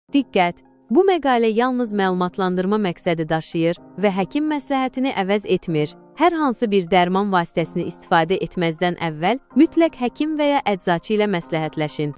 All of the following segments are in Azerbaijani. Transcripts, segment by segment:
Diqqət! Bu məqalə yalnız məlumatlandırma məqsədi daşıyır və həkim məsləhətini əvəz etmir. Hər hansı bir dərman vasitəsini istifadə etməzdən əvvəl mütləq həkim və ya əczaçı ilə məsləhətləşin.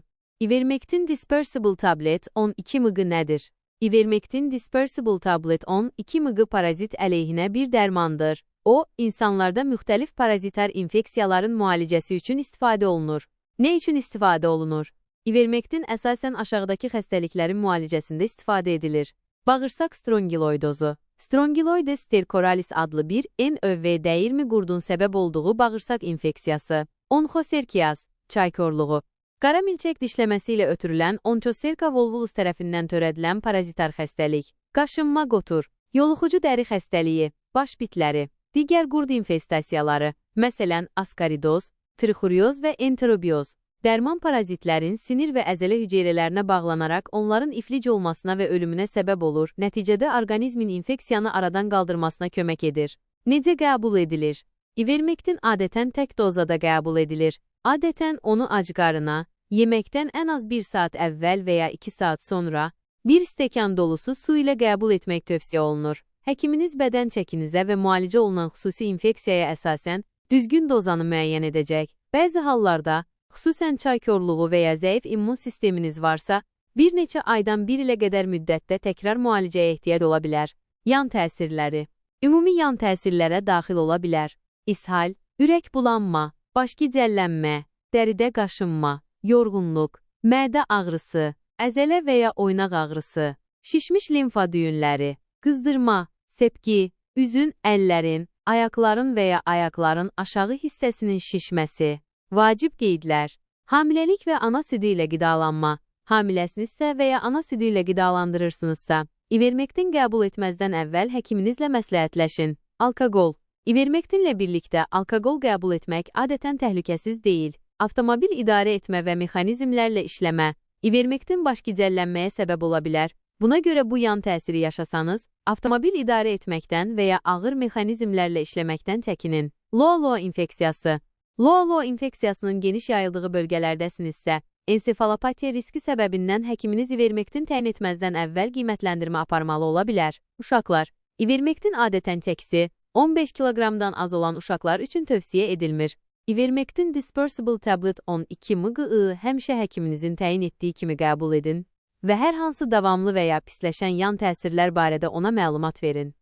Ivermectin Dispersible Tablet 12 mg nədir? Ivermectin Dispersible Tablet 12 mg parazit əleyhinə bir dərmandır. O, insanlarda müxtəlif parazitar infeksiyaların müalicəsi üçün istifadə olunur. Nə üçün istifadə olunur? Ivermectin əsasən aşağıdakı xəstəliklərin müalicəsində istifadə edilir. Bağırsaq strongiloidozu. Strongiloides stercoralis adlı bir NÖV dəyirmi qurdun səbəb olduğu bağırsaq infeksiyası. Onchocercias, çay korluğu. Qara milçək dişləməsi ilə ötürülən Onchocerca volvulus tərəfindən törədilən parazitar xəstəlik. Qaşınma qotur, yoluxucu dəri xəstəliyi, baş bitləri, digər qurd infestasiyaları, məsələn, askaridoz, trixurioz və enterobioz. Dərman parazitlərin sinir və əzələ hüceyrələrinə bağlanaraq onların iflic olmasına və ölümünə səbəb olur, nəticədə orqanizmin infeksiyanı aradan qaldırmasına kömək edir. Necə qəbul edilir? Ivermectin adətən tək dozada qəbul edilir. Adətən onu ac qarına, yeməkdən ən az 1 saat əvvəl və ya 2 saat sonra 1 stəkan dolusu su ilə qəbul etmək tövsiyə olunur. Həkiminiz bədən çəkinizə və müalicə olunan xüsusi infeksiyaya əsasən düzgün dozanı müəyyən edəcək. Bəzi hallarda, xüsusən çay korluğu və ya zəif immun sisteminiz varsa, bir neçə aydan 1 ilə qədər müddətdə təkrar müalicəyə ehtiyac ola bilər. Yan təsirləri. Ümumi yan təsirlərə daxil ola bilər. İshal, ürək bulanma, baş gicəllənmə, dəridə qaşınma, yorğunluq, mədə ağrısı, əzələ və ya oynaq ağrısı, şişmiş limfa düyünləri, qızdırma, sepki, üzün, əllərin, ayaqların və ya ayaqların aşağı hissəsinin şişməsi. Vacib qeydlər. Hamiləlik və ana südü ilə qidalanma. Hamiləsinizsə və ya ana südü ilə qidalandırırsınızsa, Ivermectin qəbul etməzdən əvvəl həkiminizlə məsləhətləşin. Alkoqol. Ivermectinlə birlikdə alkoqol qəbul etmək adətən təhlükəsiz deyil. Avtomobil idarə etmə və mexanizmlərlə işləmə. Ivermectin baş gicəllənməyə səbəb ola bilər. Buna görə bu yan təsiri yaşasanız, avtomobil idarə etməkdən və ya ağır mexanizmlərlə işləməkdən çəkinin. Lo-lo infeksiyası. Lo-lo infeksiyasının geniş yayıldığı bölgələrdəsinizsə, ensefalopatiya riski səbəbindən həkiminiz Ivermectin təyin etməzdən əvvəl qiymətləndirmə aparmalı ola bilər. Uşaqlar. Ivermectin adətən çəkisi 15 kiloqramdan az olan uşaqlar üçün tövsiyə edilmir. Ivermectin Dispersible Tablet 12 mg həmişə həkiminizin təyin etdiyi kimi qəbul edin və hər hansı davamlı və ya pisləşən yan təsirlər barədə ona məlumat verin.